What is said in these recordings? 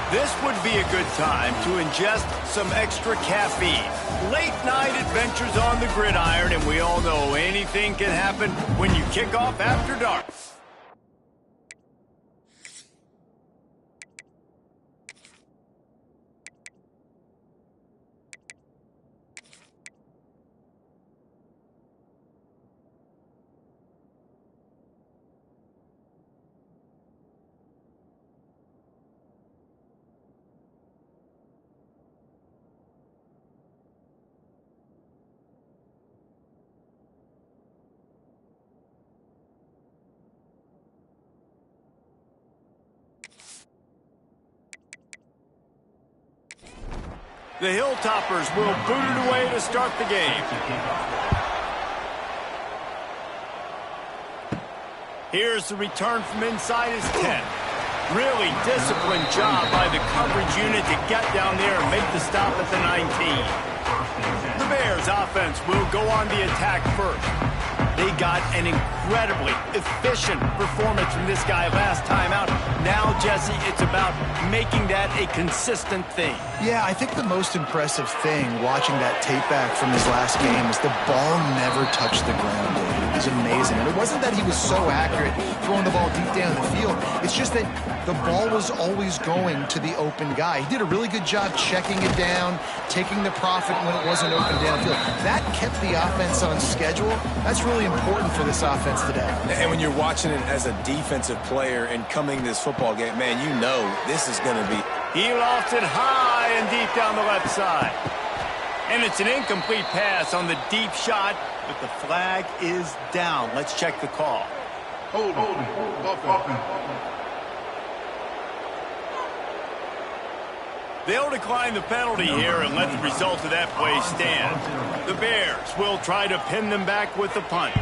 This would be a good time to ingest some extra caffeine. Late night adventures on the gridiron, and we all know anything can happen when you kick off after dark. The Hilltoppers will boot it away to start the game. Here's the return from inside his 10. Really disciplined job by the coverage unit to get down there and make the stop at the 19. The Bears offense will go on the attack first. They got an incredibly efficient performance from this guy last time out. Now, Jesse, it's about making that a consistent thing. Yeah, I think the most impressive thing watching that tape back from his last game is the ball never touched the ground, David. It was amazing. And it wasn't that he was so accurate throwing the ball deep down the field. It's just that the ball was always going to the open guy. He did a really good job checking it down, taking the profit when it wasn't open downfield. That kept the offense on schedule. That's really important for this offense today. And when you're watching it as a defensive player and coming this football game, man, you know this is going to be... He lost it high and deep down the left side. And it's an incomplete pass on the deep shot, but the flag is down. Let's check the call. Hold. They'll decline the penalty here and let the result of that play stand. The Bears will try to pin them back with the punt.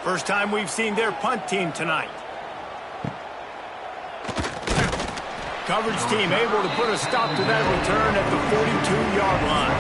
First time we've seen their punt team tonight. Coverage team able to put a stop to that return at the 42-yard line.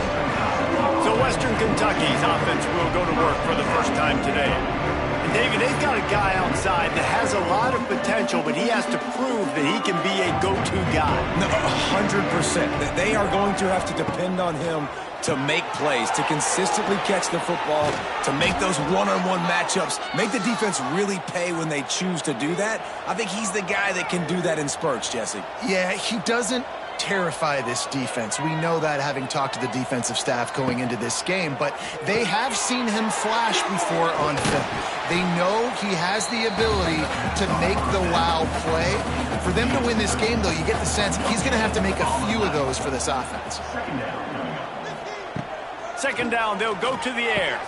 So Western Kentucky's offense will go to work for the first time today. And David, they've got a guy outside that has a lot of potential, but he has to prove that he can be a go-to guy. No, 100%. They are going to have to depend on him to make plays, to consistently catch the football, to make those one-on-one matchups, make the defense really pay when they choose to do that. I think he's the guy that can do that in spurts, Jesse. Yeah, he doesn't terrify this defense. We know that, having talked to the defensive staff going into this game, but they have seen him flash before on film. They know he has the ability to make the wow play. For them to win this game, though, you get the sense he's going to have to make a few of those for this offense. Second down, they'll go to the air.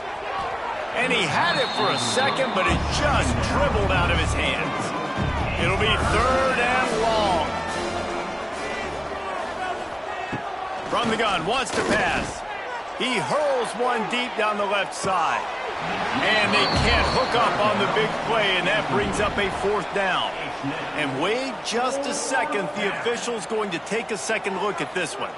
And he had it for a second, but it just dribbled out of his hands. It'll be third and long. From the gun, wants to pass. He hurls one deep down the left side. And they can't hook up on the big play, and that brings up a fourth down. And wait just a second. The official's going to take a second look at this one.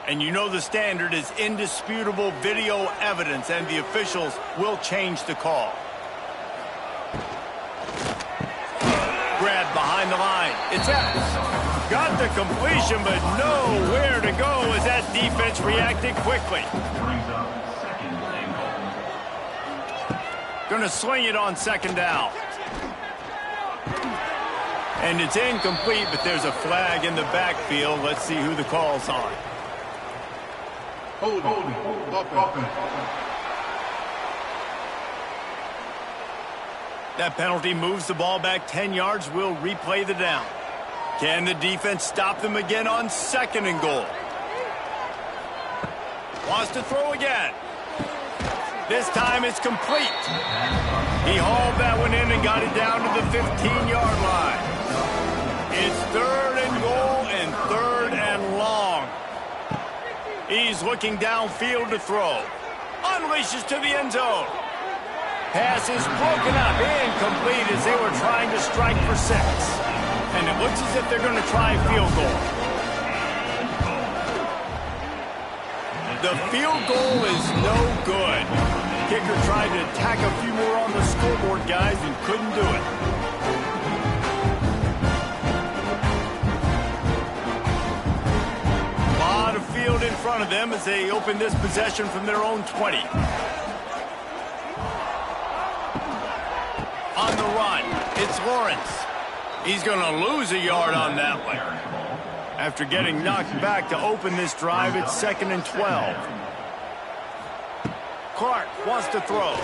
And you know the standard is indisputable video evidence, and the officials will change the call. Grab behind the line. It's Epps. Got the completion, but nowhere to go as that defense reacted quickly. Gonna sling it on second down. And it's incomplete, but there's a flag in the backfield. Let's see who the call's on. Hold. That penalty moves the ball back 10 yards. We'll replay the down. Can the defense stop them again on second and goal? Wants to throw again. This time it's complete. He hauled that one in and got it down to the 15-yard line. It's third and goal and third and long. He's looking downfield to throw. Unleashes to the end zone. Pass is broken up, incomplete as they were trying to strike for 6. And it looks as if they're going to try a field goal. The field goal is no good. Kicker tried to tack a few more on the scoreboard, guys, and couldn't do it. A lot of field in front of them as they open this possession from their own 20. On the run, it's Lawrence. He's going to lose a yard on that one. After getting knocked back to open this drive, it's 2nd and 12. Clark wants to throw.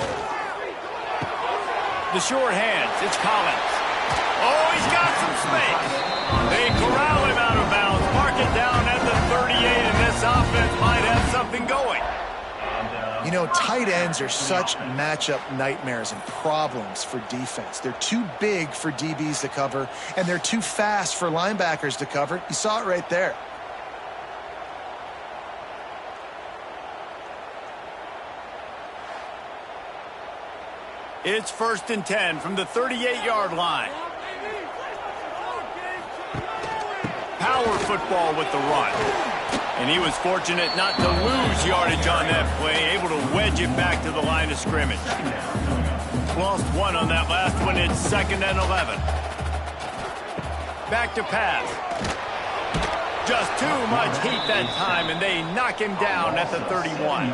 The short hands, it's Collins. Oh, he's got some space. They corral him out of bounds, mark it down at the 38, and this offense might have something going. You know, tight ends are such matchup nightmares and problems for defense. They're too big for DBs to cover, and they're too fast for linebackers to cover. You saw it right there. It's 1st and 10 from the 38-yard line. Power football with the run. And he was fortunate not to lose yardage on that play, able to wedge it back to the line of scrimmage. Lost one on that last one. It's 2nd and 11. Back to pass. Just too much heat that time, and they knock him down at the 31.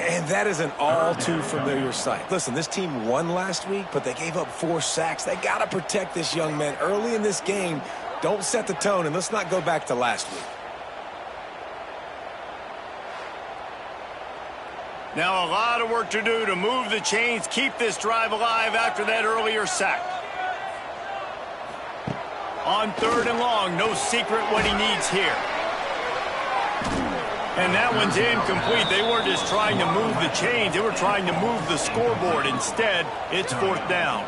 And that is an all too familiar sight. Listen, this team won last week, but they gave up 4 sacks. They got to protect this young man early in this game. Don't set the tone, and let's not go back to last week. Now a lot of work to do to move the chains, keep this drive alive after that earlier sack. On 3rd and long, no secret what he needs here. And that one's incomplete. They weren't just trying to move the chains, they were trying to move the scoreboard. Instead, it's 4th down.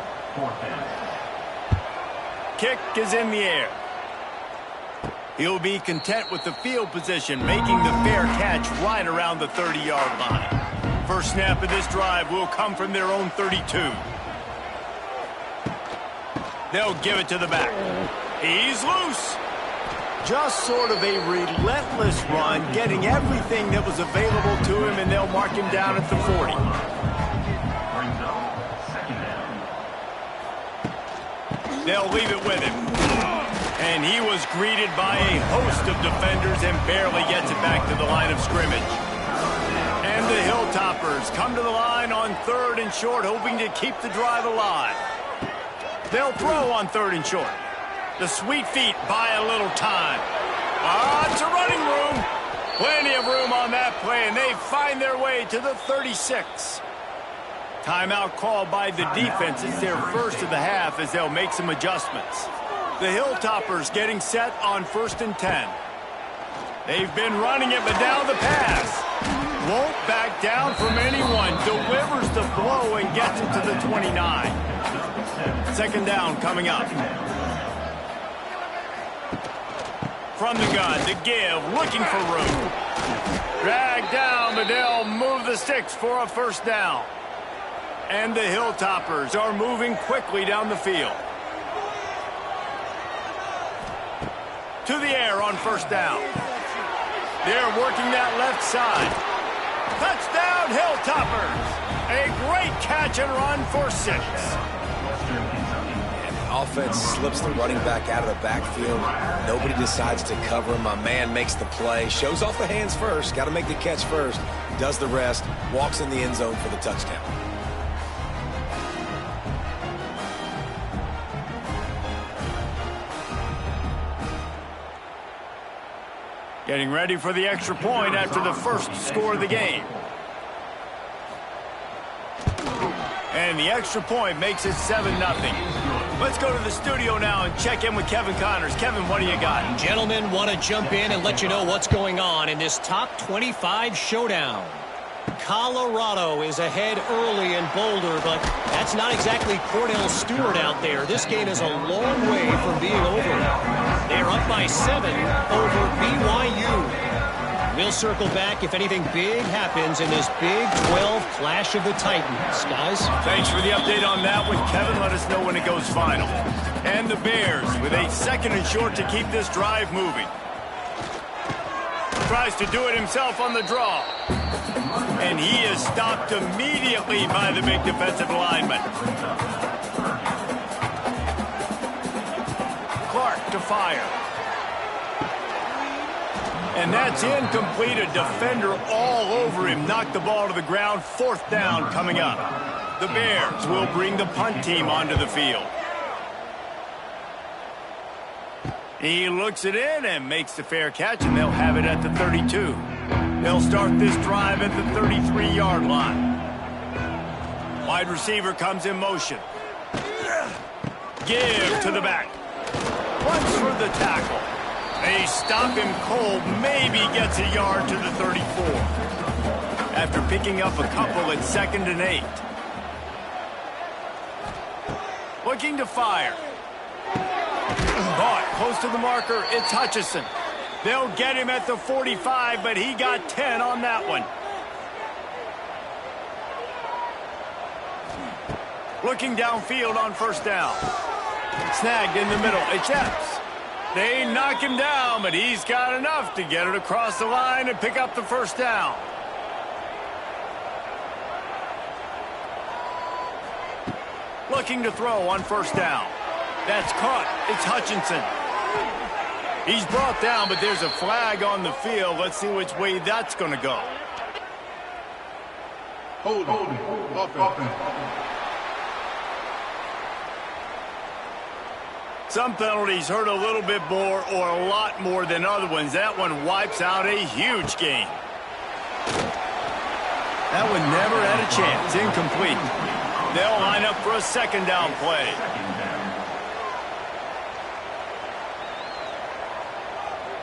Kick is in the air. He'll be content with the field position, making the fair catch right around the 30-yard line. First snap of this drive will come from their own 32. They'll give it to the back. He's loose. Just sort of a relentless run, getting everything that was available to him, and they'll mark him down at the 40. They'll leave it with him. And he was greeted by a host of defenders and barely gets it back to the line of scrimmage. And the Hilltoppers come to the line on 3rd and short, hoping to keep the drive alive. They'll throw on 3rd and short. The Sweet Feet buy a little time. It's a running room. Plenty of room on that play, and they find their way to the 36. Timeout called by the defense. It's their first of the half as they'll make some adjustments. The Hilltoppers getting set on 1st and 10. They've been running it, but now the pass. Won't back down from anyone. Delivers the blow and gets it to the 29. 2nd down coming up. From the gun, the give, looking for room. Dragged down, but they'll move the sticks for a 1st down. And the Hilltoppers are moving quickly down the field. To the air on 1st down. They're working that left side. Touchdown, Hilltoppers! A great catch and run for 6. And the offense slips the running back out of the backfield. Nobody decides to cover him. My man makes the play. Shows off the hands first. Got to make the catch first. Does the rest. Walks in the end zone for the touchdown. Getting ready for the extra point after the first score of the game. And the extra point makes it 7-0. Let's go to the studio now and check in with Kevin Connors. Kevin, what do you got? Gentlemen, want to jump in and let you know what's going on in this top 25 showdown. Colorado is ahead early in Boulder, but that's not exactly Cordell Stewart out there. This game is a long way from being over. They're up by 7 over BYU. We'll circle back if anything big happens in this Big 12 Clash of the Titans. Guys? Thanks for the update on that one, Kevin. Let us know when it goes final. And the Bears with a 2nd and short to keep this drive moving. Tries to do it himself on the draw. And he is stopped immediately by the big defensive lineman. Clark to fire. And that's incomplete. A defender all over him. Knocked the ball to the ground. 4th down coming up. The Bears will bring the punt team onto the field. He looks it in and makes the fair catch, and they'll have it at the 32. They'll start this drive at the 33-yard line. Wide receiver comes in motion. Give to the back. Runs for the tackle. They stop him cold. Maybe gets a yard to the 34. After picking up a couple at 2nd and 8. Looking to fire. Caught close to the marker. It's Hutchinson. They'll get him at the 45, but he got 10 on that one. Looking downfield on 1st down. Snagged in the middle. It's Epps. They knock him down, but he's got enough to get it across the line and pick up the 1st down. Looking to throw on 1st down. That's caught. It's Hutchinson. He's brought down, but there's a flag on the field. Let's see which way that's going to go. Hold offense. Some penalties hurt a little bit more or a lot more than other ones. That one wipes out a huge game. That one never had a chance. Incomplete. They'll line up for a 2nd down play.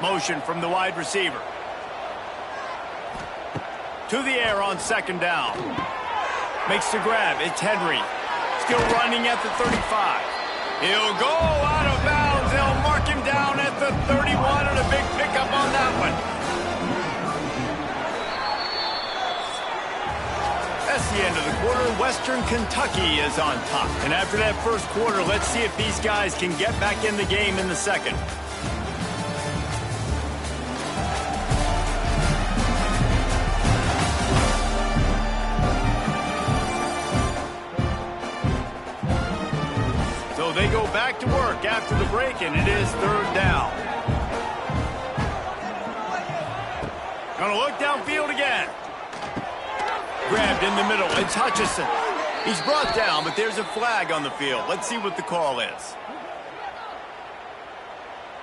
Motion from the wide receiver. To the air on 2nd down. Makes the grab. It's Henry. Still running at the 35. He'll go out of bounds. They'll mark him down at the 31 and a big pickup on that one. That's the end of the quarter. Western Kentucky is on top. And after that 1st quarter, let's see if these guys can get back in the game in the 2nd. They go back to work after the break, and it is 3rd down. Gonna look downfield again. Grabbed in the middle. It's Hutchinson. He's brought down, but there's a flag on the field. Let's see what the call is.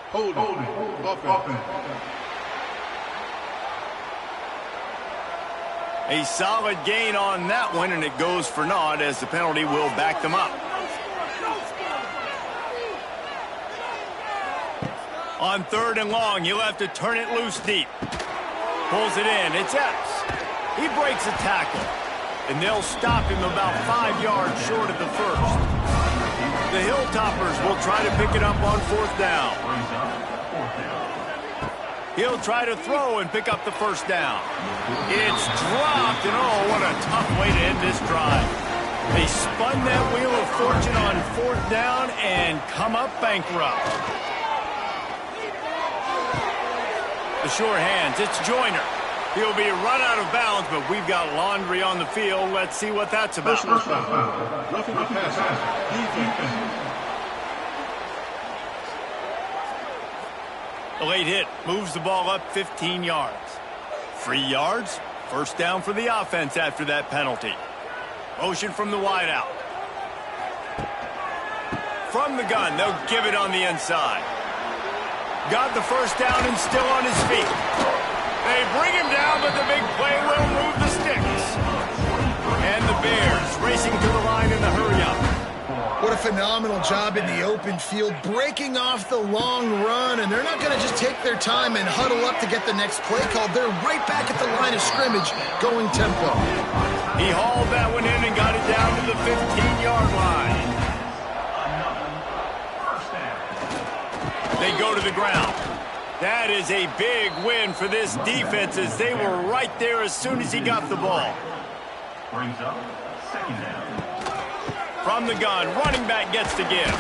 Hold offense. A solid gain on that one, and it goes for naught as the penalty will back them up. On 3rd and long, he'll have to turn it loose deep. Pulls it in. It's Epps. He breaks a tackle. And they'll stop him about 5 yards short of the 1st. The Hilltoppers will try to pick it up on 4th down. He'll try to throw and pick up the 1st down. It's dropped, and oh, what a tough way to end this drive. They spun that wheel of fortune on 4th down and come up bankrupt. The short hands, it's Joyner. He'll be run out of bounds, but we've got laundry on the field. Let's see what that's about. Roughing the passer. A late hit moves the ball up 15 yards. 3 yards, 1st down for the offense after that penalty. Motion from the wideout. From the gun, they'll give it on the inside. Got the 1st down and still on his feet. They bring him down, but the big play will move the sticks. And the Bears racing to the line in the hurry-up. What a phenomenal job in the open field, breaking off the long run, and they're not going to just take their time and huddle up to get the next play called. They're right back at the line of scrimmage, going tempo. He hauled that one in and got it down to the 15-yard line. They go to the ground. That is a big win for this defense as they were right there as soon as he got the ball. Brings up 2nd down. From the gun, running back gets to give.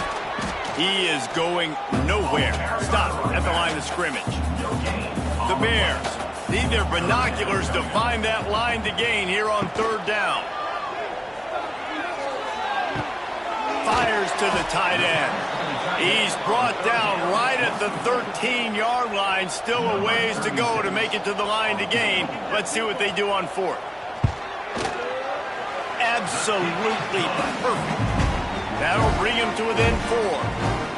He is going nowhere. Stop at the line of scrimmage. The Bears need their binoculars to find that line to gain here on third down. Fires to the tight end. He's brought down right at the 13-yard line. Still a ways to go to make it to the line to gain. Let's see what they do on fourth. Absolutely perfect. That'll bring him to within 4.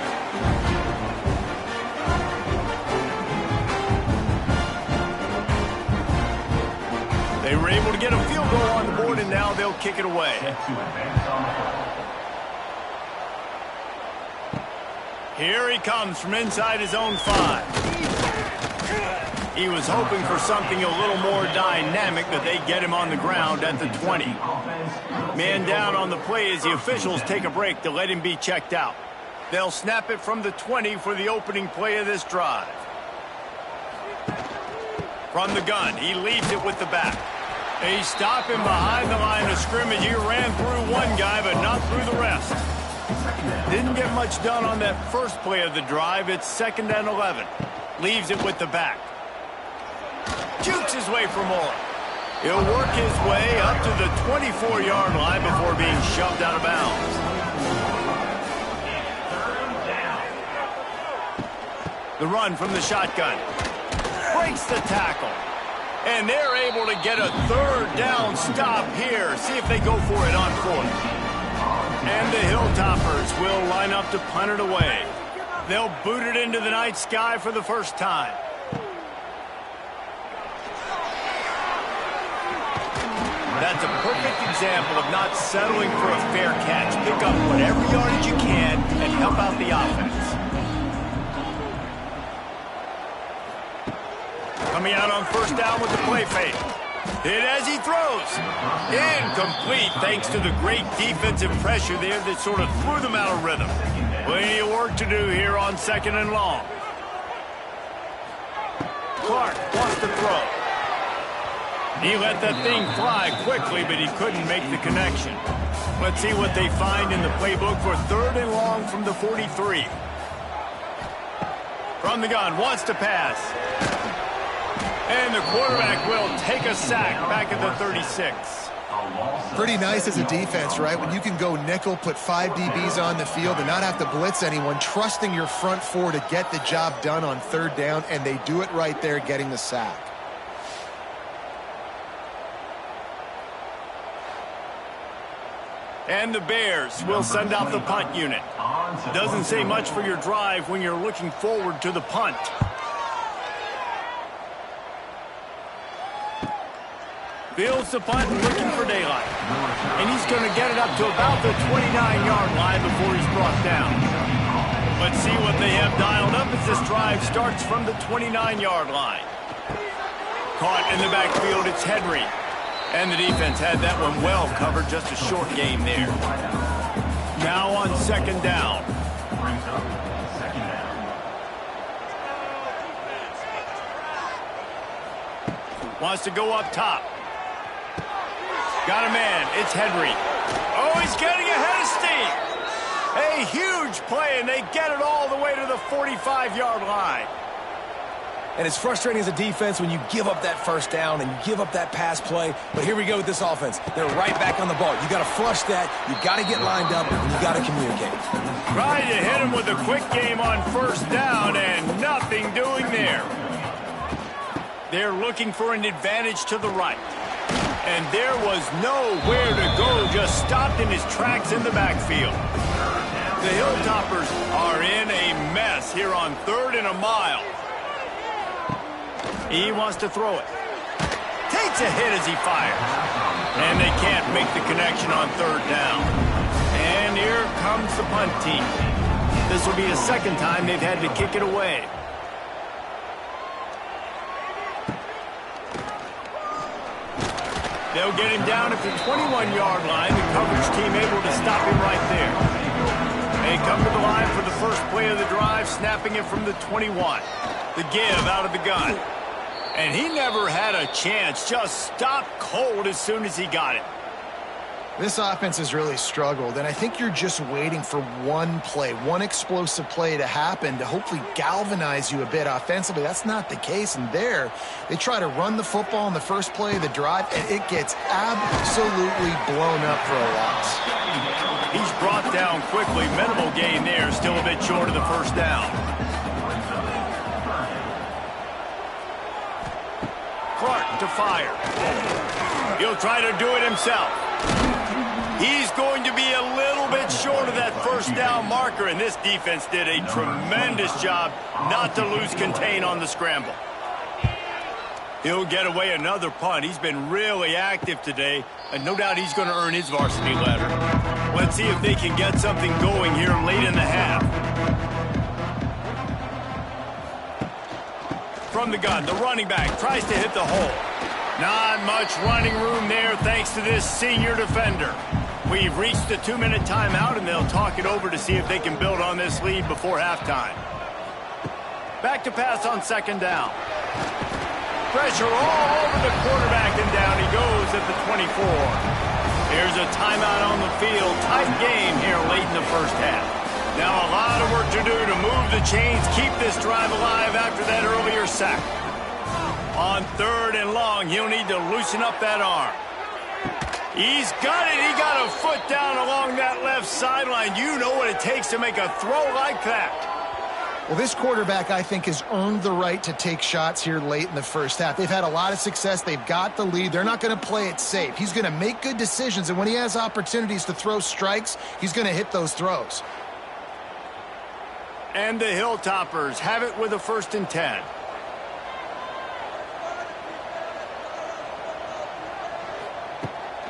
They were able to get a field goal on the board, and now they'll kick it away. Here he comes from inside his own 5. He was hoping for something a little more dynamic, but they get him on the ground at the 20. Man down on the play as the officials take a break to let him be checked out. They'll snap it from the 20 for the opening play of this drive. From the gun, he leads it with the back. They stop him behind the line of scrimmage. He ran through one guy, but not through the rest. Didn't get much done on that first play of the drive. It's 2nd and 11. Leaves it with the back. Jukes his way for more. He'll work his way up to the 24-yard line before being shoved out of bounds. The run from the shotgun. Breaks the tackle. And they're able to get a third down stop here. See if they go for it on fourth. And the Hilltoppers will line up to punt it away. They'll boot it into the night sky for the first time. That's a perfect example of not settling for a fair catch. Pick up whatever yardage you can and help out the offense. Coming out on first down with the play fake. Hit as he throws. Incomplete thanks to the great defensive pressure there that sort of threw them out of rhythm. Plenty of work to do here on 2nd and long. Clark wants to throw. He let that thing fly quickly, but he couldn't make the connection. Let's see what they find in the playbook for 3rd and long from the 43. From the gun, wants to pass. And the quarterback will take a sack back at the 36. Pretty nice as a defense, right? When you can go nickel, put 5 DBs on the field and not have to blitz anyone, trusting your front 4 to get the job done on 3rd down, and they do it right there, getting the sack. And the Bears will send out the punt unit. Doesn't say much for your drive when you're looking forward to the punt. Fields the punt and looking for daylight. And he's going to get it up to about the 29-yard line before he's brought down. Let's see what they have dialed up as this drive starts from the 29-yard line. Caught in the backfield, it's Henry. And the defense had that one well covered, just a short game there. Now on 2nd down. Wants to go up top. Got a man. It's Henry. Oh, he's getting ahead of steam. A huge play, and they get it all the way to the 45-yard line. And it's frustrating as a defense when you give up that first down and you give up that pass play. But here we go with this offense. They're right back on the ball. You got to flush that. You got to get lined up, and you got to communicate. Trying to hit him with a quick game on first down, and nothing doing there. They're looking for an advantage to the right. And there was nowhere to go, just stopped in his tracks in the backfield. The Hilltoppers are in a mess here on 3rd and a mile. He wants to throw it. Takes a hit as he fires. And they can't make the connection on 3rd down. And here comes the punt team. This will be the 2nd time they've had to kick it away. They'll get him down at the 21-yard line. The coverage team able to stop him right there. They come to the line for the first play of the drive, snapping it from the 21. The give out of the gun. And he never had a chance. Just stopped cold as soon as he got it. This offense has really struggled, and I think you're just waiting for one play, one explosive play to happen to hopefully galvanize you a bit offensively. That's not the case, and there, they try to run the football in the first play of the drive, and it gets absolutely blown up for a loss. He's brought down quickly. Minimal gain there, still a bit short of the first down. Clark to fire. He'll try to do it himself. He's going to be a little bit short of that first down marker, and this defense did a tremendous job not to lose contain on the scramble. He'll get away another punt. He's been really active today, and no doubt he's going to earn his varsity letter. Let's see if they can get something going here late in the half. From the gun, the running back tries to hit the hole. Not much running room there thanks to this senior defender. We've reached the 2-minute timeout, and they'll talk it over to see if they can build on this lead before halftime. Back to pass on second down. Pressure all over the quarterback, and down he goes at the 24. Here's a timeout on the field. Tight game here late in the first half. Now a lot of work to do to move the chains, keep this drive alive after that earlier sack. On 3rd and long, he'll need to loosen up that arm. He's got it. He got a foot down along that left sideline. You know what it takes to make a throw like that. Well, this quarterback, I think, has earned the right to take shots here late in the first half. They've had a lot of success. They've got the lead. They're not going to play it safe. He's going to make good decisions, and when he has opportunities to throw strikes, he's going to hit those throws. And the Hilltoppers have it with a 1st and 10.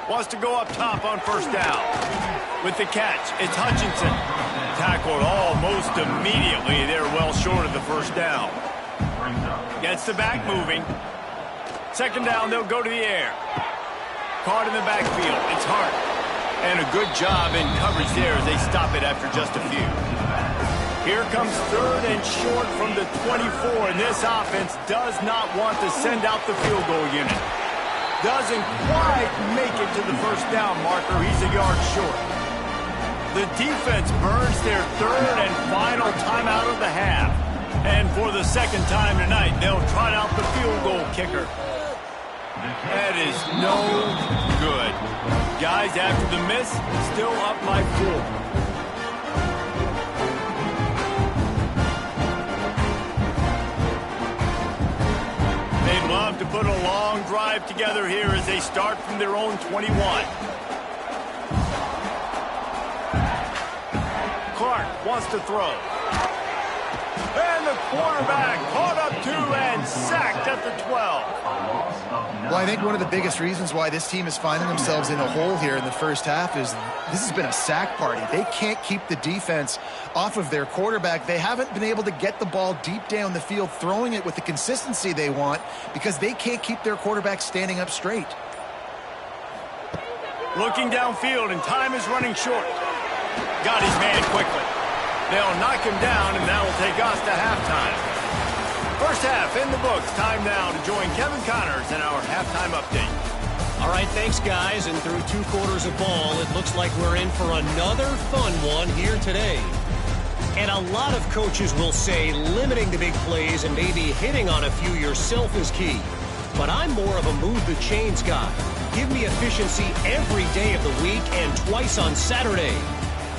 Wants to go up top on first down. With the catch, it's Hutchinson. Tackled almost immediately. They're well short of the first down. Gets the back moving. Second down, they'll go to the air. Caught in the backfield. It's Hart. And a good job in coverage there as they stop it after just a few. Here comes 3rd and short from the 24, and this offense does not want to send out the field goal unit. Doesn't quite make it to the first down marker. He's a yard short. The defense burns their 3rd and final timeout of the half. And for the second time tonight, they'll trot out the field goal kicker. That is no good. Guys, after the miss, still up by 4. Love to put a long drive together here as they start from their own 21. Clark wants to throw. And the quarterback caught up 2 and sacked at the 12. Well, I think one of the biggest reasons why this team is finding themselves in a hole here in the first half is this has been a sack party. They can't keep the defense off of their quarterback. They haven't been able to get the ball deep down the field, throwing it with the consistency they want because they can't keep their quarterback standing up straight. Looking downfield, and time is running short. Got his man quickly. They'll knock him down, and that will take us to halftime. First half in the books. Time now to join Kevin Connors in our halftime update. All right, thanks, guys. And through 2 quarters of ball, it looks like we're in for another fun one here today. And a lot of coaches will say limiting the big plays and maybe hitting on a few yourself is key. But I'm more of a move the chains guy. Give me efficiency every day of the week and twice on Saturday.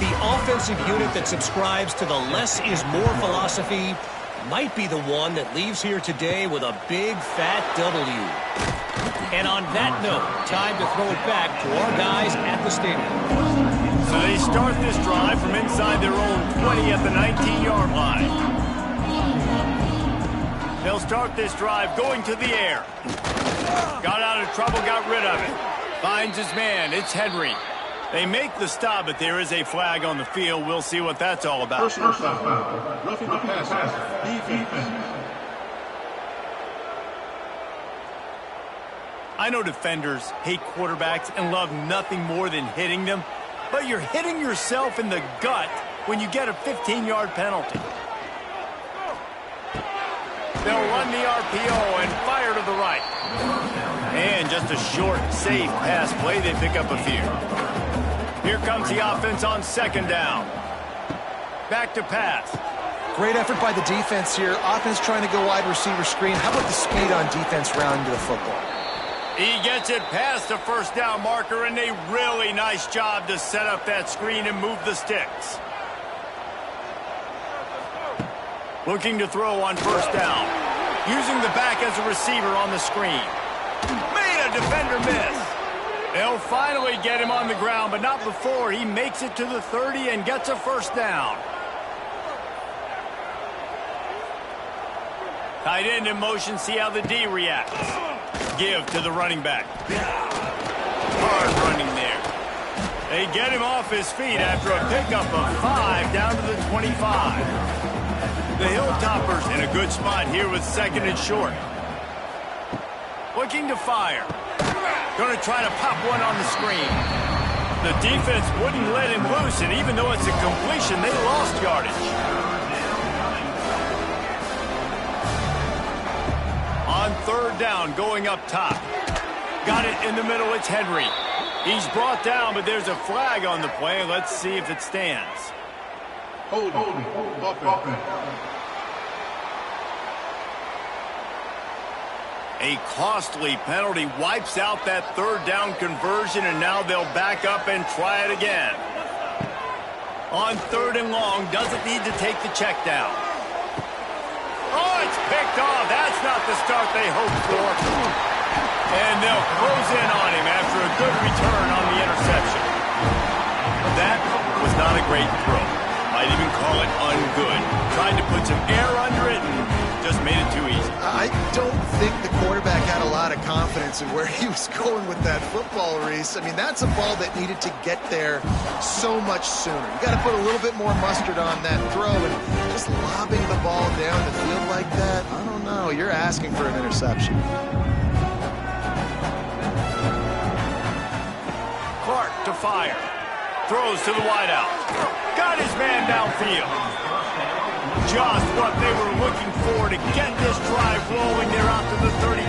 The offensive unit that subscribes to the less is more philosophy might be the one that leaves here today with a big fat W. And on that note, time to throw it back to our guys at the stadium. So they start this drive from inside their own 20 at the 19-yard line. They'll start this drive going to the air. Got out of trouble, got rid of it. Finds his man, it's Henry. They make the stop, but there is a flag on the field. We'll see what that's all about. Personal foul. Roughing the passer. Defense. I know defenders hate quarterbacks and love nothing more than hitting them, but you're hitting yourself in the gut when you get a 15-yard penalty. They'll run the RPO and fire to the right. And just a short, safe pass play. They pick up a few. Here comes the offense on second down. Back to pass. Great effort by the defense here. Offense trying to go wide receiver screen. How about the speed on defense rounding to the football? He gets it past the first down marker, and a really nice job to set up that screen and move the sticks. Looking to throw on first down. Using the back as a receiver on the screen. Made a defender miss. They'll finally get him on the ground, but not before he makes it to the 30 and gets a first down. Tight end in motion, see how the D reacts. Give to the running back. Hard running there. They get him off his feet after a pickup of 5 down to the 25. The Hilltoppers in a good spot here with second and short. Looking to fire. Going to try to pop one on the screen. The defense wouldn't let him loose, and even though it's a completion, they lost yardage. On third down, going up top. Got it in the middle, it's Henry. He's brought down, but there's a flag on the play. Let's see if it stands. Holding. Offense. A costly penalty wipes out that third down conversion, and now they'll back up and try it again. On third and long, doesn't need to take the check down. Oh, it's picked off. That's not the start they hoped for. And they'll close in on him after a good return on the interception. That was not a great throw. Might even call it ungood. Tried to put some air under it and just made it too easy. I don't think the quarterback had a lot of confidence in where he was going with that football, Reese. I mean, that's a ball that needed to get there so much sooner. You got to put a little bit more mustard on that throw, and just lobbing the ball down the field like that, I don't know. You're asking for an interception. Clark to fire. Throws to the wideout. Got his man downfield. Just what they were looking for to get this drive rolling. They're out to the 35.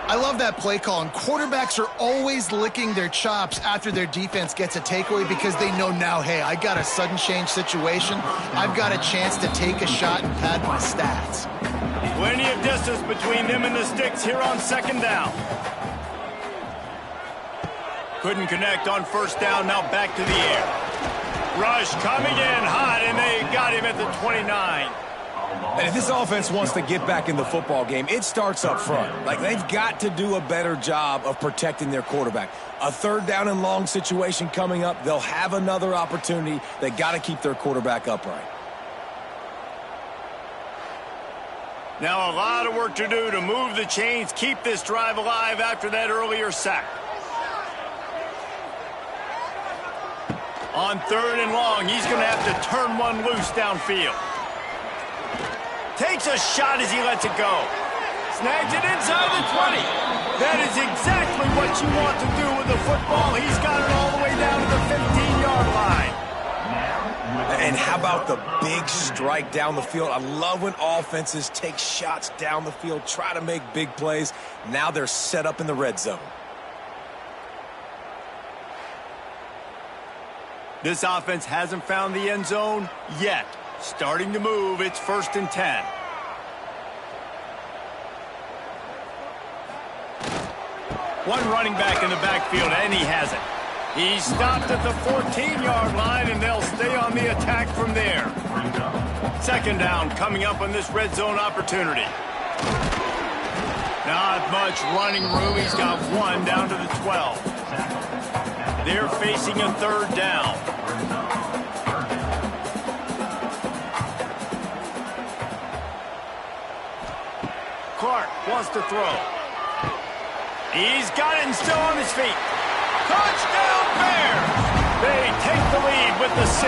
I love that play call, and quarterbacks are always licking their chops after their defense gets a takeaway because they know now, hey, I got a sudden change situation. I've got a chance to take a shot and pad my stats. Plenty of distance between them and the sticks here on second down. Couldn't connect on first down, now back to the air. Rush coming in hot, and they got him at the 29. And if this offense wants to get back in the football game, it starts up front. Like, they've got to do a better job of protecting their quarterback. A third down and long situation coming up, they'll have another opportunity. They got to keep their quarterback upright. Now a lot of work to do to move the chains, keep this drive alive after that earlier sack. On third and long, he's going to have to turn one loose downfield. Takes a shot as he lets it go. Snags it inside the 20. That is exactly what you want to do with the football. He's got it all the way down to the 15-yard line. And how about the big strike down the field? I love when offenses take shots down the field, try to make big plays. Now they're set up in the red zone. This offense hasn't found the end zone yet. Starting to move, it's 1st and 10. One running back in the backfield, and he has it. He stopped at the 14-yard line, and they'll stay on the attack from there. Second down coming up on this red zone opportunity. Not much running room. He's got one down to the 12. They're facing a third down. Clark wants to throw. He's got it and still on his feet. Touchdown Bears! They take the lead with the 6.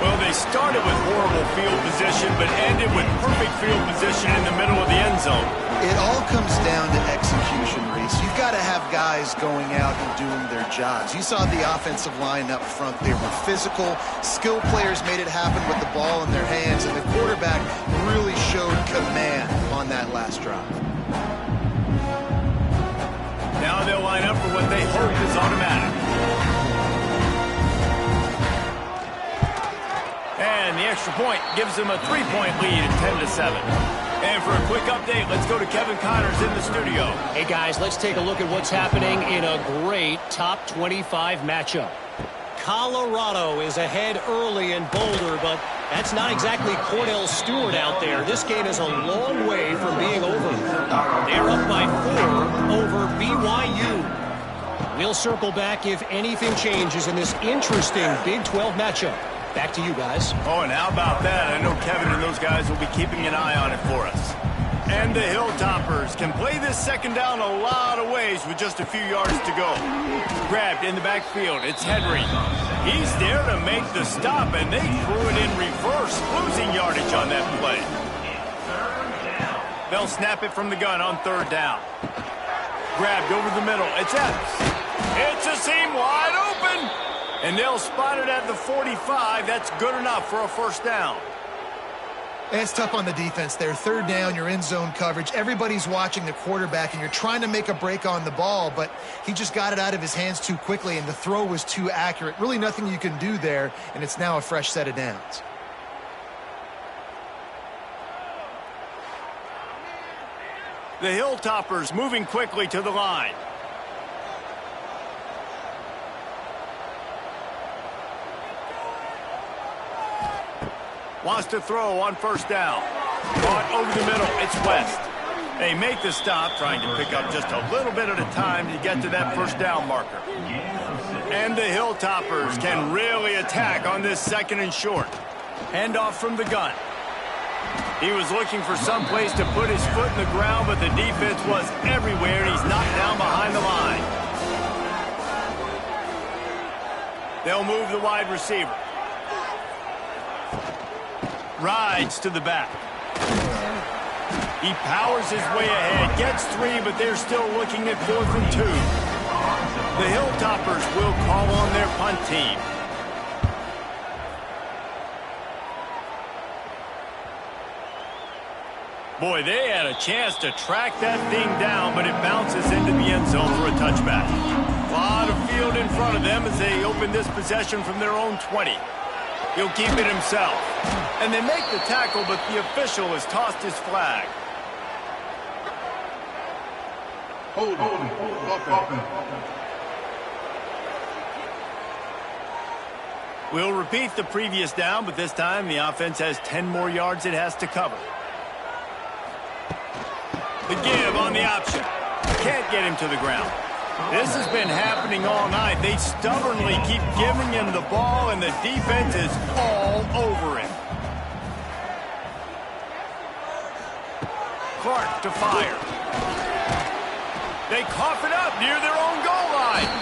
Well, they started with horrible field position, but ended with perfect field position in the middle of the end zone. It all comes down to execution, Reese. You've got to have guys going out and doing their jobs. You saw the offensive line up front. They were physical. Skill players made it happen with the ball in their hands, and the quarterback really showed command on that last drive. Now Now they'll line up for what they hope is automatic. And the extra point gives them a 3-point lead at 10-7. And for a quick update, let's go to Kevin Connors in the studio. Hey, guys, let's take a look at what's happening in a great top 25 matchup. Colorado is ahead early in Boulder, but that's not exactly Cordell Stewart out there. This game is a long way from being over. They're up by 4 over BYU. We'll circle back if anything changes in this interesting Big 12 matchup. Back to you guys. Oh, and how about that? I know Kevin and those guys will be keeping an eye on it for us. And the Hilltoppers can play this second down a lot of ways with just a few yards to go. Grabbed in the backfield. It's Henry. He's there to make the stop, and they threw it in reverse, losing yardage on that play. They'll snap it from the gun on 3rd down. Grabbed over the middle. It's Epps. It's a seam wide open. And they'll spot it at the 45. That's good enough for a first down. It's tough on the defense there. 3rd down, you're in zone coverage. Everybody's watching the quarterback, and you're trying to make a break on the ball, but he just got it out of his hands too quickly, and the throw was too accurate. Really nothing you can do there, and it's now a fresh set of downs. The Hilltoppers moving quickly to the line. Wants to throw on 1st down. Caught over the middle. It's West. They make the stop, trying to pick up just a little bit at a time to get to that 1st down marker. And the Hilltoppers can really attack on this 2nd and short. Handoff from the gun. He was looking for some place to put his foot in the ground, but the defense was everywhere, and he's knocked down behind the line. They'll move the wide receiver. Rides to the back. He powers his way ahead, gets 3, but they're still looking at 4th and 2. The Hilltoppers will call on their punt team. Boy, they had a chance to track that thing down, but it bounces into the end zone for a touchback. A lot of field in front of them as they open this possession from their own 20. He'll keep it himself. And they make the tackle, but the official has tossed his flag. Hold. We'll repeat the previous down, but this time the offense has 10 more yards it has to cover. The give on the option. Can't get him to the ground. This has been happening all night. They stubbornly keep giving him the ball, and the defense is all over him. Clark to fire. They cough it up near their own goal line.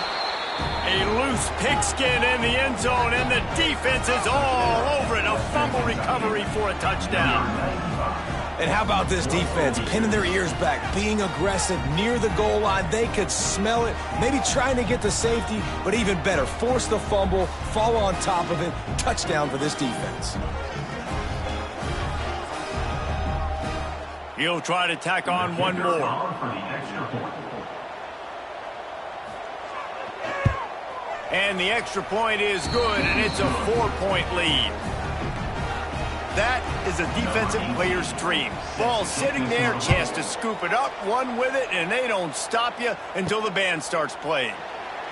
A loose pigskin in the end zone, and the defense is all over it. A fumble recovery for a touchdown. And how about this defense? Pinning their ears back, being aggressive near the goal line. They could smell it, maybe trying to get to safety, but even better, force the fumble, fall on top of it. Touchdown for this defense. He'll try to tack on one more. And the extra point is good, and it's a 4-point lead. That is a defensive player's dream. Ball sitting there, chance to scoop it up, run with it, and they don't stop you until the band starts playing.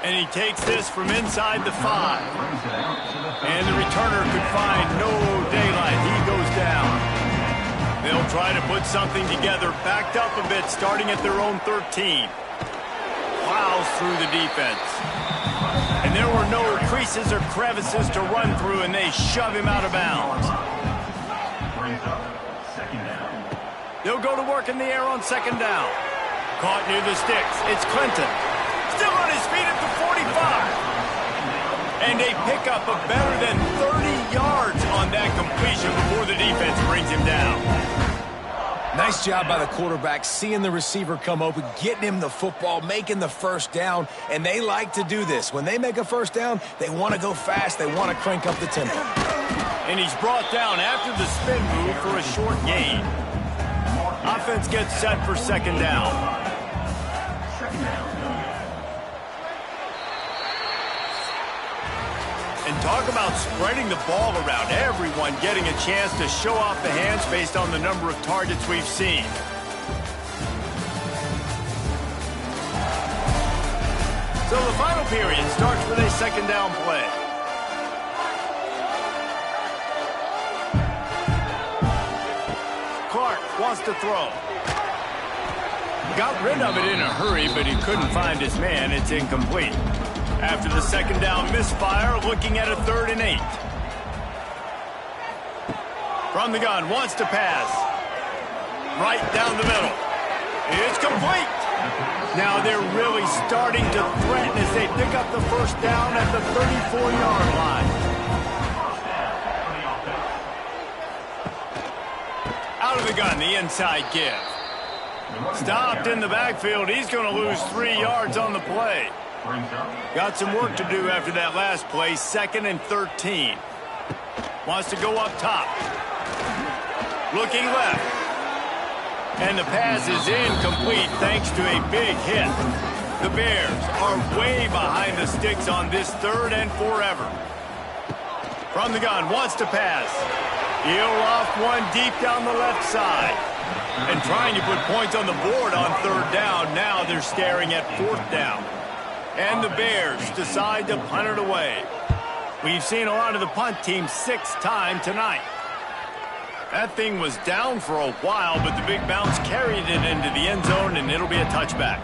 And he takes this from inside the 5. And the returner could find no daylight. He goes down. They'll try to put something together, backed up a bit, starting at their own 13. Plows through the defense. And there were no creases or crevices to run through, and they shove him out of bounds. They'll go to work in the air on 2nd down. Caught near the sticks. It's Clinton. Still on his feet at the 45. And they pick up a better than 30 yards on that completion before the defense brings him down. Nice job by the quarterback, seeing the receiver come open, getting him the football, making the 1st down, and they like to do this. When they make a 1st down, they want to go fast, they want to crank up the tempo. And he's brought down after the spin move for a short gain. Offense gets set for 2nd down. And talk about spreading the ball around. Everyone getting a chance to show off the hands based on the number of targets we've seen. So the final period starts with a second down play. Clark wants to throw. Got rid of it in a hurry, but he couldn't find his man. It's incomplete. After the second down misfire, looking at a 3rd and 8. From the gun, wants to pass. Right down the middle. It's complete. Now they're really starting to threaten as they pick up the first down at the 34-yard line. Out of the gun, the inside give. Stopped in the backfield. He's going to lose 3 yards on the play. Got some work to do after that last play. 2nd and 13. Wants to go up top. Looking left. And the pass is incomplete thanks to a big hit. The Bears are way behind the sticks on this 3rd and forever. From the gun, wants to pass. He'll off one deep down the left side. And trying to put points on the board on 3rd down. Now they're staring at 4th down. And the Bears decide to punt it away. We've seen a lot of the punt team 6th time tonight. That thing was down for a while, but the big bounce carried it into the end zone, and it'll be a touchback.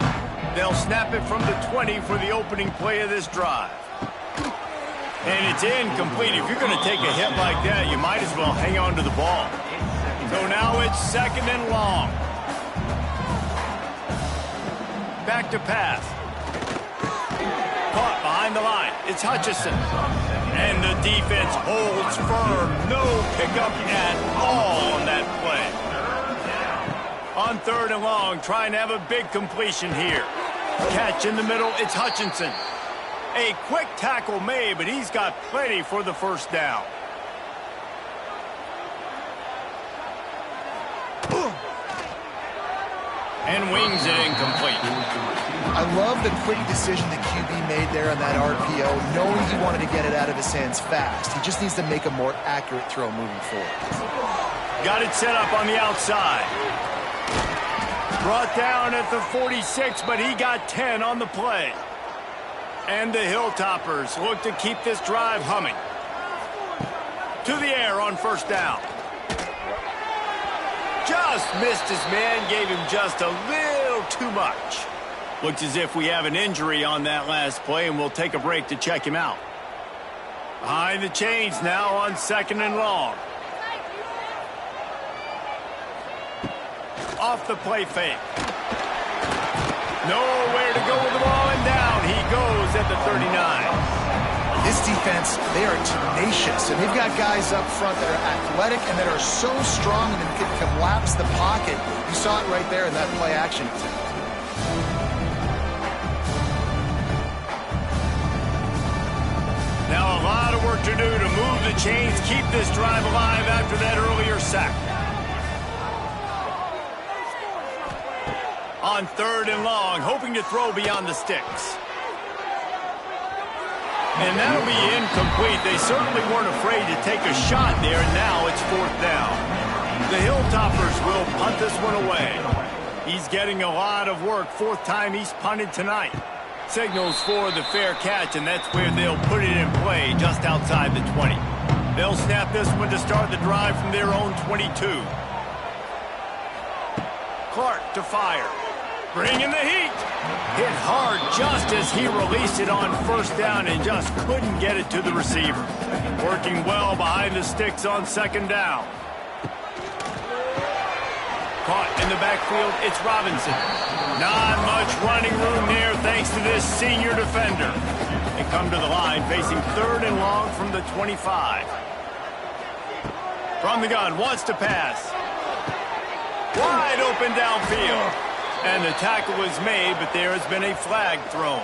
They'll snap it from the 20 for the opening play of this drive. And it's incomplete. If you're going to take a hit like that, you might as well hang on to the ball. So now it's 2nd and long. Back to pass. Caught behind the line. It's Hutchinson. And the defense holds firm. No pickup at all on that play. On 3rd and long, trying to have a big completion here. Catch in the middle. It's Hutchinson. A quick tackle made, but he's got plenty for the first down. And wings it incomplete. I love the quick decision the QB made there on that RPO, knowing he wanted to get it out of his hands fast. He just needs to make a more accurate throw moving forward. Got it set up on the outside. Brought down at the 46, but he got 10 on the play. And the Hilltoppers look to keep this drive humming. To the air on 1st down. Just missed his man, gave him just a little too much. Looks as if we have an injury on that last play, and we'll take a break to check him out. Behind the chains now on 2nd and long. Off the play fake. Nowhere to go with the ball, and down he goes at the 39. This defense, they are tenacious, and they've got guys up front that are athletic and that are so strong and can collapse the pocket. You saw it right there in that play action attempt. Now a lot of work to do to move the chains, keep this drive alive after that earlier sack. On 3rd and long, hoping to throw beyond the sticks. And that'll be incomplete. They certainly weren't afraid to take a shot there, and now it's 4th down. The Hilltoppers will punt this one away. He's getting a lot of work. 4th time he's punted tonight. Signals for the fair catch, and that's where they'll put it in play, just outside the 20. They'll snap this one to start the drive from their own 22. Clark to fire. Bringing the heat. Hit hard just as he released it on 1st down and just couldn't get it to the receiver. Working well behind the sticks on 2nd down. Caught in the backfield, it's Robinson. Not much running room there thanks to this senior defender. They come to the line facing 3rd and long from the 25. From the gun, wants to pass. Wide open downfield. And the tackle is made, but there has been a flag thrown.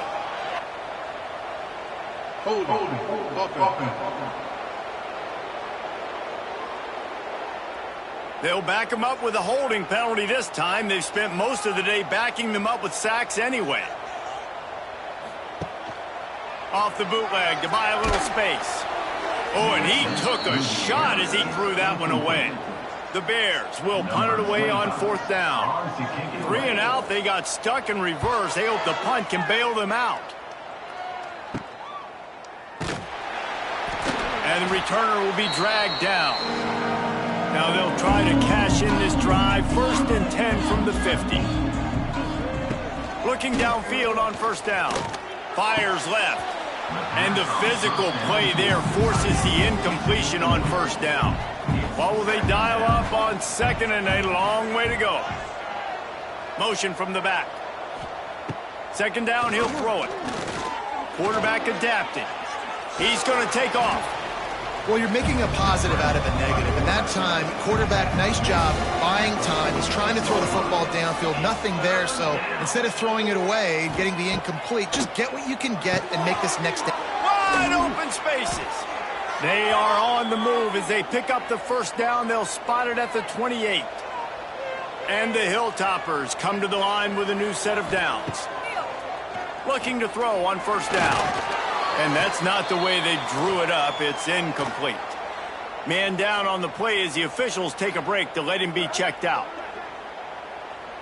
They'll back him up with a holding penalty this time. They've spent most of the day backing them up with sacks anyway. Off the bootleg to buy a little space. Oh, and he took a shot as he threw that one away. The Bears will punt it away on 4th down. 3 and out. They got stuck in reverse. They hope the punt can bail them out. And the returner will be dragged down. Now they'll try to cash in this drive. 1st and 10 from the 50. Looking downfield on 1st down. Fires left. And the physical play there forces the incompletion on 1st down. What will they dial up on 2nd and a long way to go? Motion from the back. 2nd down, he'll throw it. Quarterback adapting. He's going to take off. Well, you're making a positive out of a negative. And that time, quarterback, nice job, buying time. He's trying to throw the football downfield. Nothing there, so instead of throwing it away, getting the incomplete, just get what you can get and make this next down. Wide open spaces. They are on the move as they pick up the 1st down. They'll spot it at the 28. And the Hilltoppers come to the line with a new set of downs. Looking to throw on 1st down. And that's not the way they drew it up. It's incomplete. Man down on the play as the officials take a break to let him be checked out.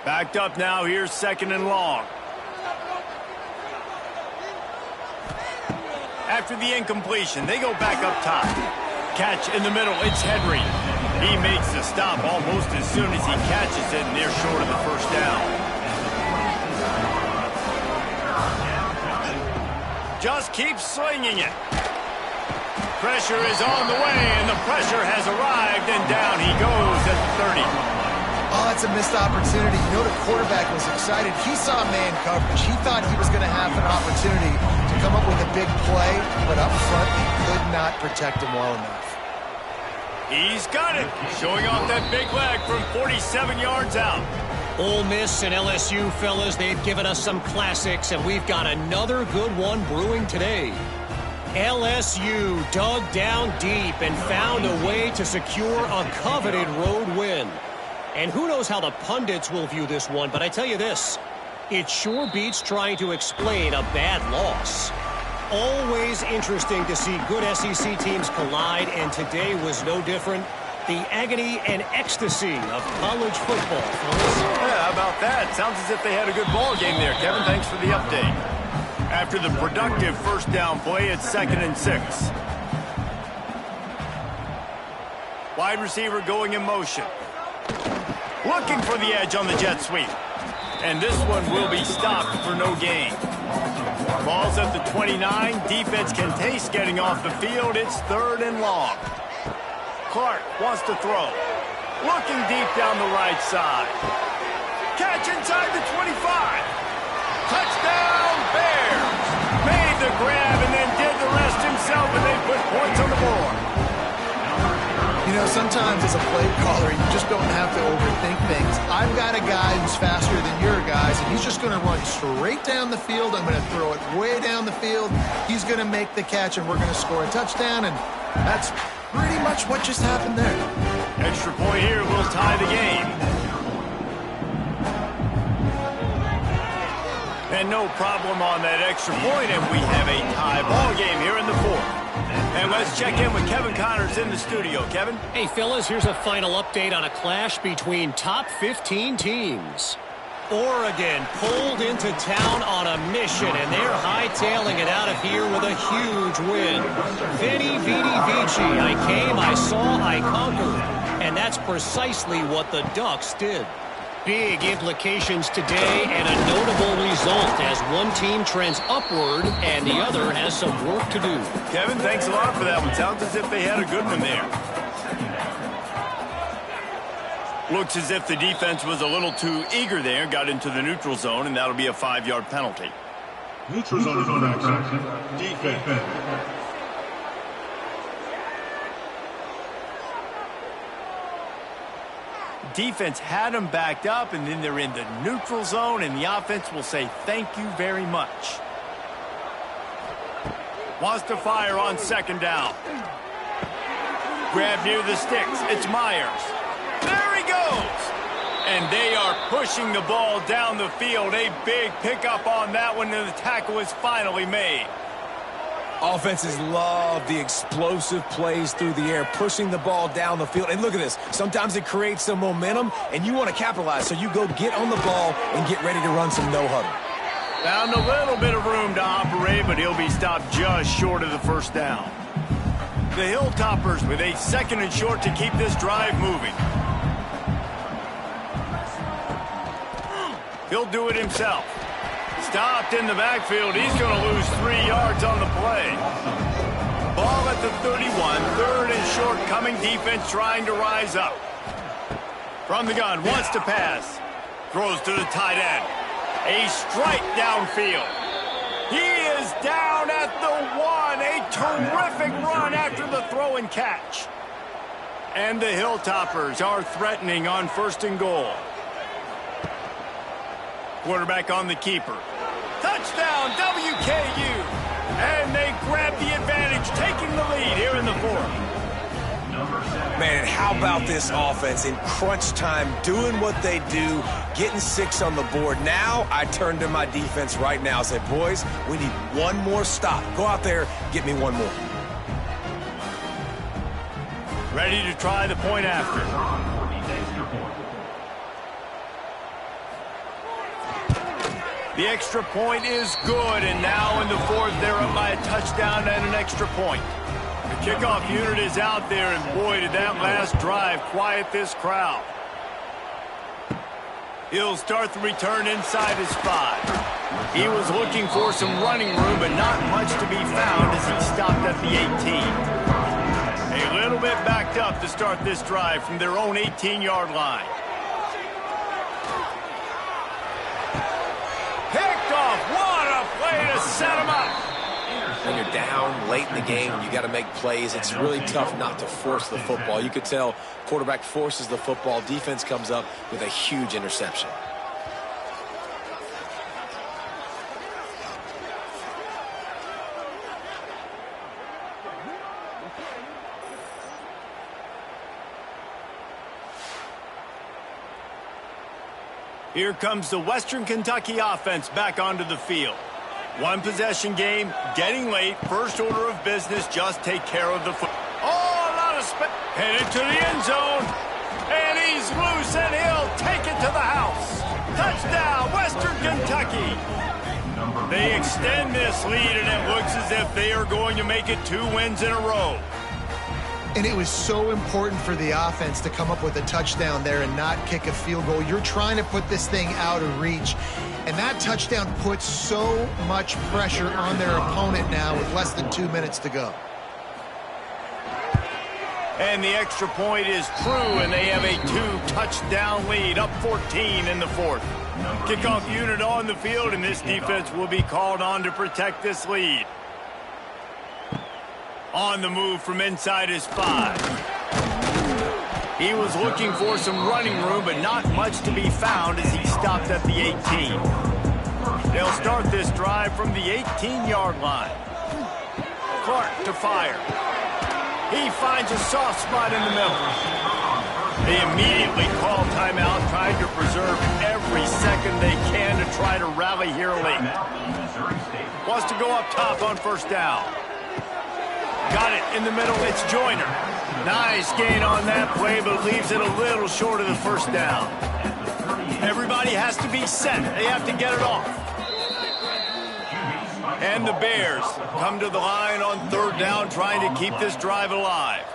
Backed up now. Here's 2nd and long. After the incompletion, they go back up top. Catch in the middle. It's Henry. He makes the stop almost as soon as he catches it, and they're short of the 1st down. Just keeps slinging it. Pressure is on the way, and the pressure has arrived, and down he goes at the 30. Oh, that's a missed opportunity. You know the quarterback was excited. He saw man coverage. He thought he was going to have an opportunity to come up with a big play, but up front, he could not protect him well enough. He's got it. Showing off that big leg from 47 yards out. Ole Miss and LSU, fellas, they've given us some classics, and we've got another good one brewing today. LSU dug down deep and found a way to secure a coveted road win. And who knows how the pundits will view this one, but I tell you this, it sure beats trying to explain a bad loss. Always interesting to see good SEC teams collide, and today was no different. The agony and ecstasy of college football, fellas. Yeah, how about that? Sounds as if they had a good ball game there. Kevin, thanks for the update. After the productive 1st down play, it's 2nd and 6. Wide receiver going in motion. Looking for the edge on the jet sweep. And this one will be stopped for no gain. Ball's at the 29. Defense can taste getting off the field. It's 3rd and long. Clark wants to throw. Looking deep down the right side. Catch inside the 25. Touchdown, Bears. Made the grab and then did the rest himself, and they put points on the board. You know, sometimes as a play caller, you just don't have to overthink things. I've got a guy who's faster than your guys, and he's just going to run straight down the field. I'm going to throw it way down the field. He's going to make the catch, and we're going to score a touchdown, and that's pretty much what just happened there. Extra point here will tie the game. And no problem on that extra point, and we have a tie ball game here in the 4th. And let's check in with Kevin Connors in the studio. Kevin? Hey, fellas, here's a final update on a clash between top 15 teams. Oregon pulled into town on a mission, and they're hightailing it out of here with a huge win. Veni, vidi, vici. I came, I saw, I conquered. And that's precisely what the Ducks did. Big implications today and a notable result as one team trends upward and the other has some work to do. Kevin, thanks a lot for that one. Sounds as if they had a good one there. Looks as if the defense was a little too eager there, got into the neutral zone, and that'll be a 5-yard penalty. Neutral zone infraction. Defense. Defense had them backed up, and then they're in the neutral zone, and the offense will say thank you very much. Wants to fire on 2nd down. Grab near the sticks. It's Myers. There he goes. And they are pushing the ball down the field. A big pickup on that one, and the tackle is finally made. Offenses love the explosive plays through the air, pushing the ball down the field. And look at this. Sometimes it creates some momentum, and you want to capitalize. So you go get on the ball and get ready to run some no-huddle. Found a little bit of room to operate, but he'll be stopped just short of the first down. The Hilltoppers with a 2nd and short to keep this drive moving. He'll do it himself. Stopped in the backfield. He's going to lose 3 yards on the play. Ball at the 31. 3rd and short coming. Defense trying to rise up. From the gun. Wants to pass. Throws to the tight end. A strike downfield. He is down at the 1. A terrific run after the throw and catch. And the Hilltoppers are threatening on 1st and goal. Quarterback on the keeper. Touchdown, WKU. And they grab the advantage, taking the lead here in the 4th. Man, how about this offense in crunch time, doing what they do, getting 6 on the board. Now I turn to my defense right now and say, boys, we need one more stop. Go out there, get me one more. Ready to try the point after. The extra point is good, and now in the 4th, they're up by a touchdown and an extra point. The kickoff unit is out there, and boy, did that last drive quiet this crowd. He'll start the return inside his 5. He was looking for some running room, but not much to be found as he stopped at the 18. A little bit backed up to start this drive from their own 18-yard line. Picked off. What a play to set him up. When you're down late in the game and you got to make plays, it's really tough not to force the football. You could tell quarterback forces the football. Defense comes up with a huge interception. Here comes the Western Kentucky offense back onto the field. One possession game, getting late, first order of business, just take care of the football. Oh, a lot of space. Headed to the end zone. And he's loose, and he'll take it to the house. Touchdown, Western Kentucky. They extend this lead, and it looks as if they are going to make it 2 wins in a row. And it was so important for the offense to come up with a touchdown there and not kick a field goal. You're trying to put this thing out of reach. And that touchdown puts so much pressure on their opponent now with less than 2 minutes to go. And the extra point is true, and they have a 2-touchdown lead, up 14 in the 4th. Kickoff unit on the field, and this defense will be called on to protect this lead. On the move from inside his 5. He was looking for some running room, but not much to be found as he stopped at the 18. They'll start this drive from the 18-yard line. Clark to fire. He finds a soft spot in the middle. They immediately call timeout, trying to preserve every second they can to try to rally here late. Wants to go up top on 1st down. Got it in the middle. It's Joyner. Nice gain on that play, but leaves it a little short of the 1st down. Everybody has to be set. They have to get it off. And the Bears come to the line on 3rd down, trying to keep this drive alive.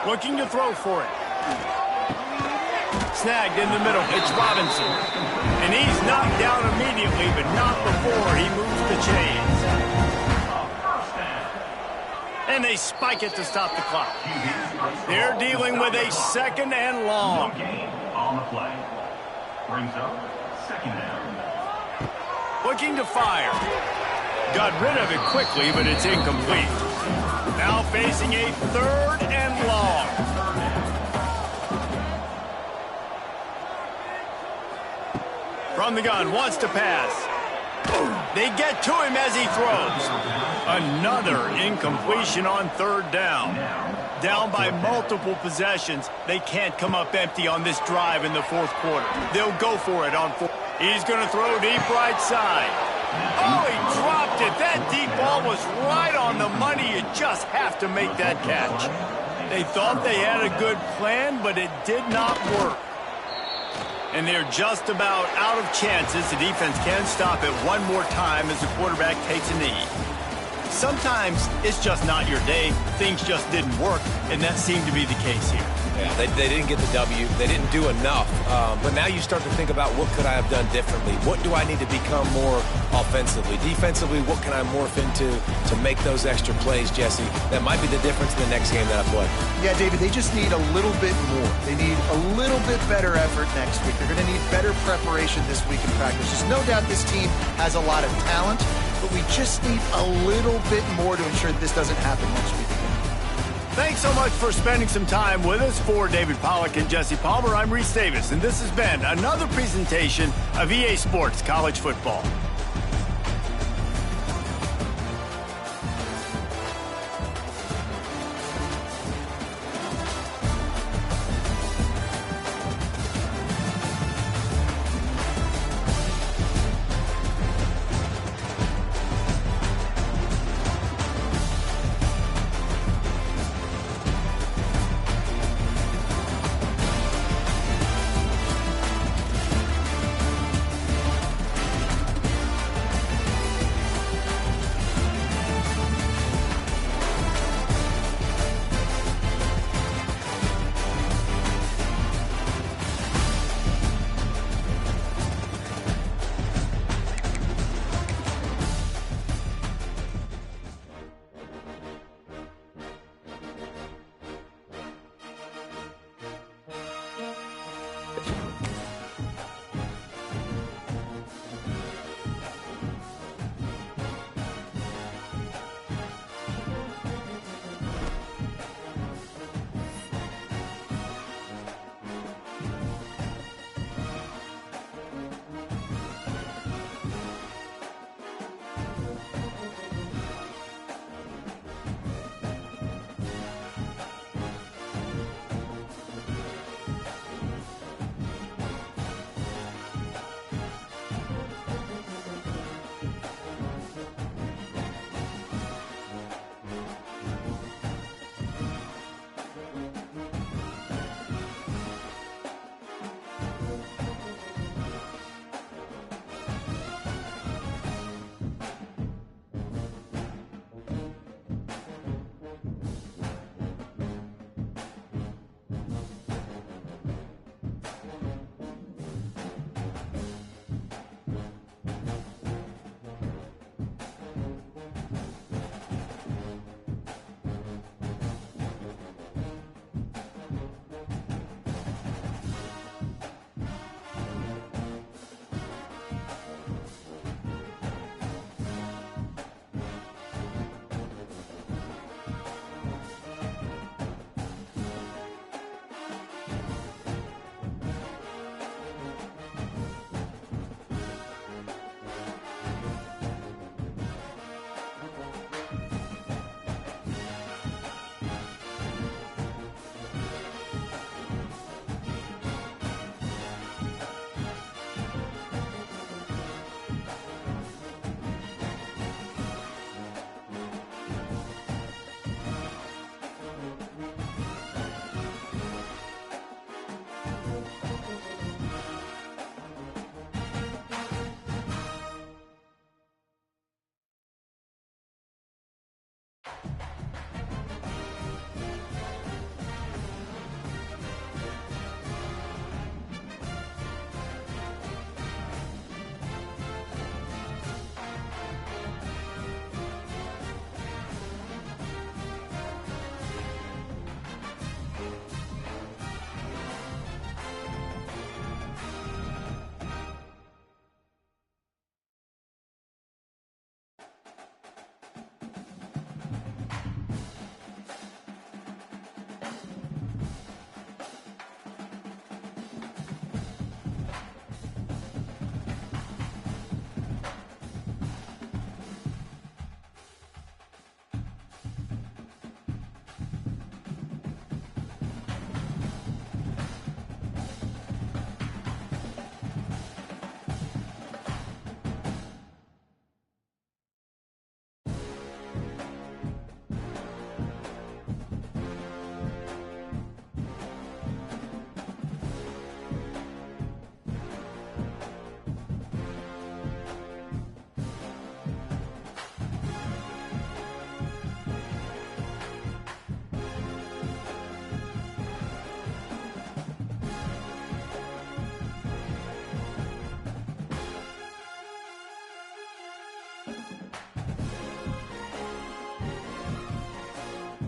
Looking to throw for it. Snagged in the middle. It's Robinson. And he's knocked down immediately, but not before he moves the chains. And they spike it to stop the clock. They're dealing with a 2nd and long. On the play. Brings up 2nd down. Looking to fire. Got rid of it quickly, but it's incomplete. Now facing a 3rd and long. From the gun, wants to pass. They get to him as he throws. Another incompletion on 3rd down. Down by multiple possessions. They can't come up empty on this drive in the 4th quarter. They'll go for it on 4th. He's going to throw deep right side. Oh, he dropped it. That deep ball was right on the money. You just have to make that catch. They thought they had a good plan, but it did not work. And they're just about out of chances. The defense can stop it one more time as the quarterback takes a knee. Sometimes it's just not your day. Things just didn't work, and that seemed to be the case here. Yeah, they didn't get the W. They didn't do enough. But now you start to think about what could I have done differently? What do I need to become more offensively? Defensively, what can I morph into to make those extra plays, Jesse? That might be the difference in the next game that I play. Yeah, David, they just need a little bit more. They need a little bit better effort next week. They're going to need better preparation this week in practice. There's no doubt this team has a lot of talent, but we just need a little bit more to ensure that this doesn't happen next week. Thanks so much for spending some time with us. For David Pollack and Jesse Palmer, I'm Reese Davis, and this has been another presentation of EA Sports College Football.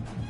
flag.